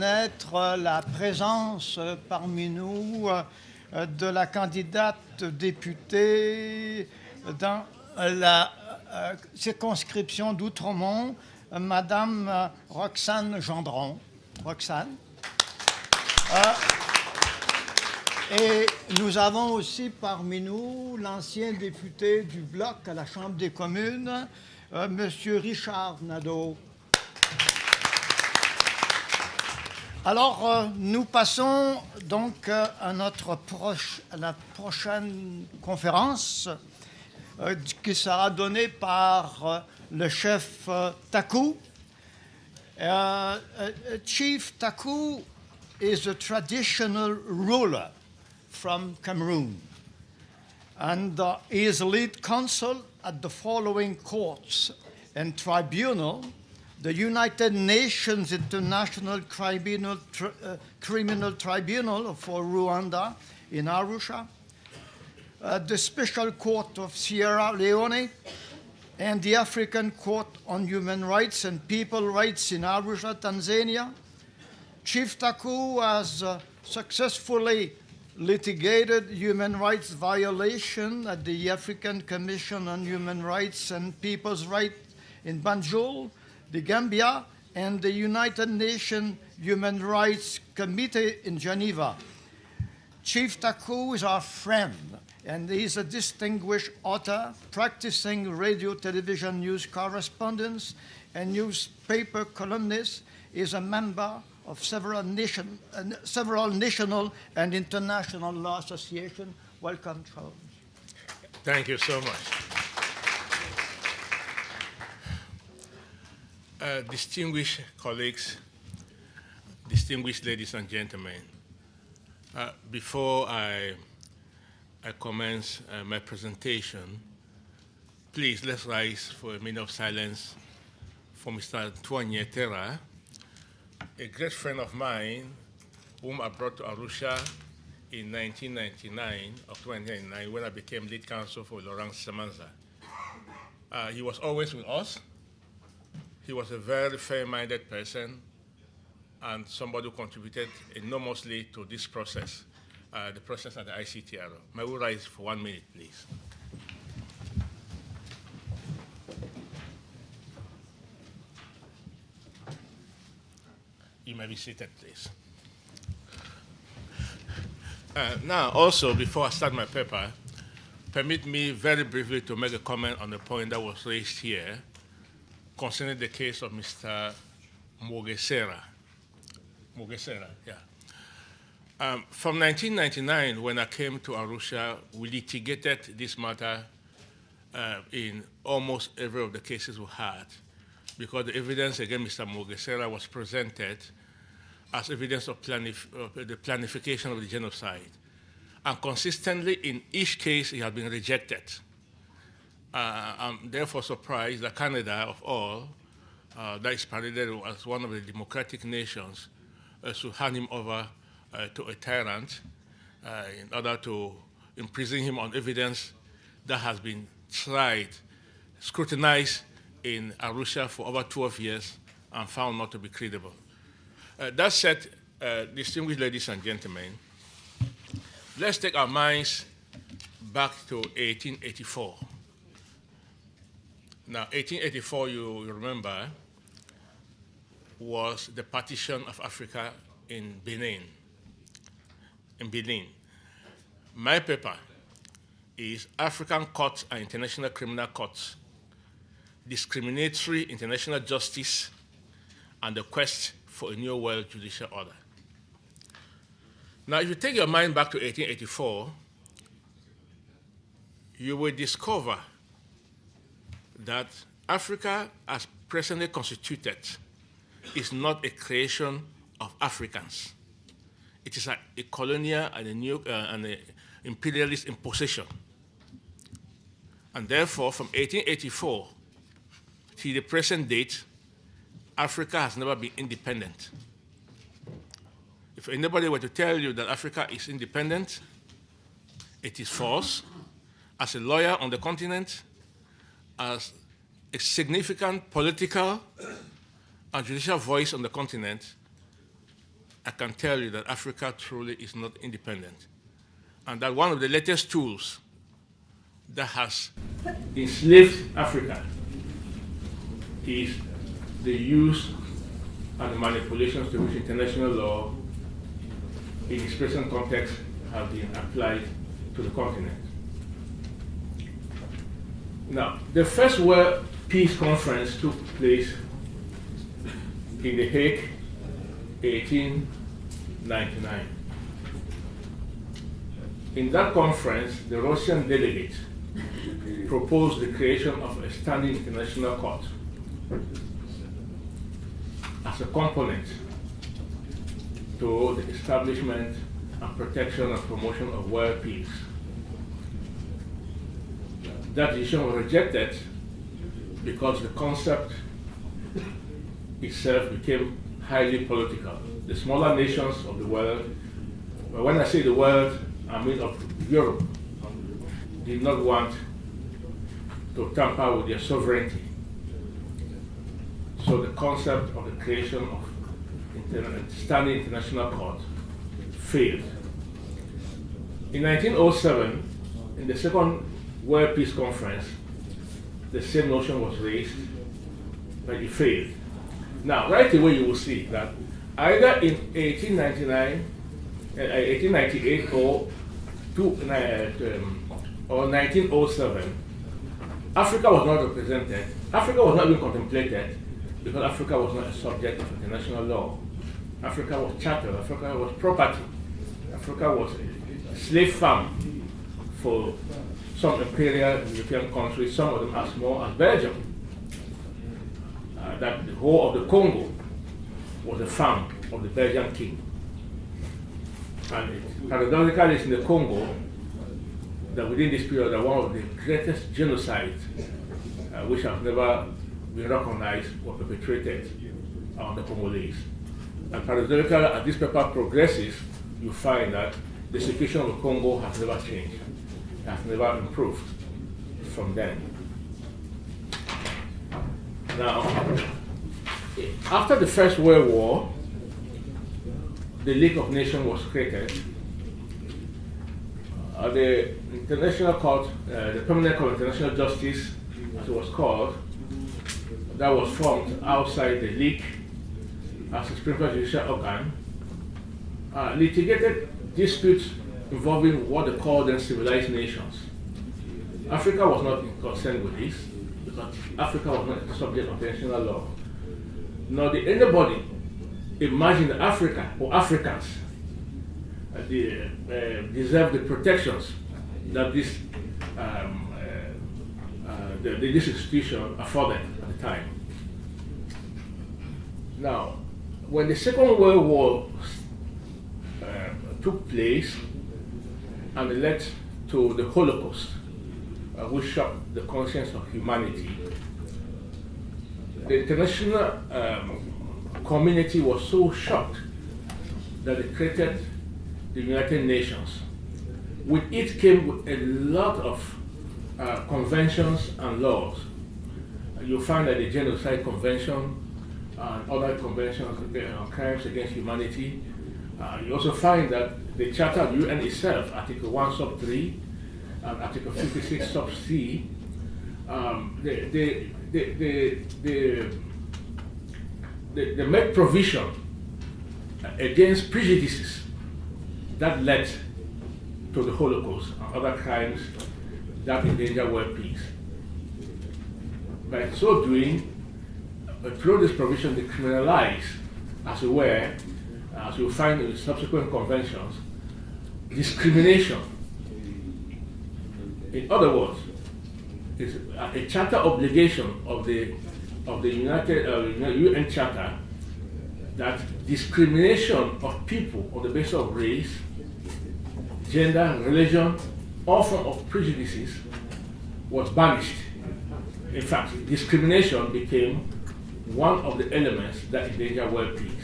Reconnaître la présence parmi nous de la candidate députée dans la circonscription d'Outremont, Madame Roxane Gendron. Roxane. Et nous avons aussi parmi nous l'ancien député du Bloc à la Chambre des communes, Monsieur Richard Nadeau. Alors, nous passons donc à la prochaine conférence qui sera donnée par le chef Taku. Chief Taku is a traditional ruler from Cameroon, and he is lead counsel at the following courts and tribunal: the United Nations International Criminal Tribunal for Rwanda in Arusha, the Special Court of Sierra Leone, and the African Court on Human Rights and People Rights in Arusha, Tanzania. Chief Taku has successfully litigated human rights violation at the African Commission on Human Rights and People's Rights in Banjul, the Gambia, and the United Nations Human Rights Committee in Geneva. Chief Taku is our friend, and he's a distinguished author, practicing radio, television news correspondence, and newspaper columnist. He is a member of several national and international law associations. Welcome, Charles. Thank you so much. Distinguished colleagues, distinguished ladies and gentlemen, before I commence my presentation, please let's rise for a minute of silence for Mr. Tuanyetera, a great friend of mine whom I brought to Arusha in 1999 when I became lead counsel for Laurent Semanza. He was always with us. He was a very fair-minded person and somebody who contributed enormously to this process, the process at the ICTR. May we rise for 1 minute, please? You may be seated, please. Now, also, before I start my paper, permit me very briefly to make a comment on the point that was raised here concerning the case of Mr. Mugesera. Mugesera, yeah. From 1999, when I came to Arusha, we litigated this matter in almost every of the cases we had, because the evidence against Mr. Mugesera was presented as evidence of the planification of the genocide. And consistently, in each case, it had been rejected. I'm therefore surprised that Canada, of all, that is paraded as one of the democratic nations, should hand him over to a tyrant in order to imprison him on evidence that has been tried, scrutinized in Arusha for over 12 years and found not to be credible. That said, distinguished ladies and gentlemen, let's take our minds back to 1884. Now, 1884, you remember, was the partition of Africa in Benin. My paper is African Courts and International Criminal Courts, Discriminatory International Justice, and the Quest for a New World Judicial Order. Now, if you take your mind back to 1884, you will discover that Africa, as presently constituted, is not a creation of Africans. It is a colonial and an imperialist imposition. And therefore, from 1884 to the present date, Africa has never been independent. If anybody were to tell you that Africa is independent, it is false. As a lawyer on the continent, as a significant political and judicial voice on the continent, I can tell you that Africa truly is not independent, and that one of the latest tools that has enslaved Africa is the use and the manipulations to which international law in its present context have been applied to the continent. Now, the first World Peace Conference took place in The Hague, 1899. In that conference, the Russian delegate proposed the creation of a standing international court as a component to the establishment and protection and promotion of world peace. That decision was rejected because the concept itself became highly political. The smaller nations of the world, well, when I say the world, I mean of Europe, did not want to tamper with their sovereignty. So the concept of the creation of standing international court failed. In 1907, in the Second World Peace Conference, the same notion was raised, but it failed. Now, right away you will see that either in 1898 or 1907, Africa was not represented. Africa was not even contemplated because Africa was not a subject of international law. Africa was chattel, Africa was property. Africa was a slave farm for some imperial European countries, some of them as small as Belgium. That the whole of the Congo was a farm of the Belgian king. And paradoxically, it's in the Congo that within this period, that one of the greatest genocides, which have never been recognized, were perpetrated on the Congolese. And paradoxically, as this paper progresses, you find that the situation of the Congo has never changed, has never improved from then. Now, after the First World War, the League of Nations was created. The International Court, the Permanent Court of International Justice, as it was called, that was formed outside the League as a principal judicial organ, litigated disputes involving what they called then civilized nations. Africa was not concerned with this because Africa was not the subject of international law. Nor did anybody imagine that Africa or Africans deserve the protections that this institution afforded at the time. Now, when the Second World War took place and it led to the Holocaust, which shocked the conscience of humanity, the international community was so shocked that it created the United Nations. With it came a lot of conventions and laws. You'll find that the Genocide Convention and other conventions on crimes against humanity. You also find that the Charter of the UN itself, Article 1 sub 3 and Article 56 sub C, they make provision against prejudices that led to the Holocaust and other crimes that endanger world peace. By so doing, through this provision, they criminalize, as it were, as you'll find in the subsequent conventions, discrimination. In other words, it's a charter obligation of the UN Charter that discrimination of people on the basis of race, gender, religion, all form of prejudices was banished. In fact, discrimination became one of the elements that endanger world peace.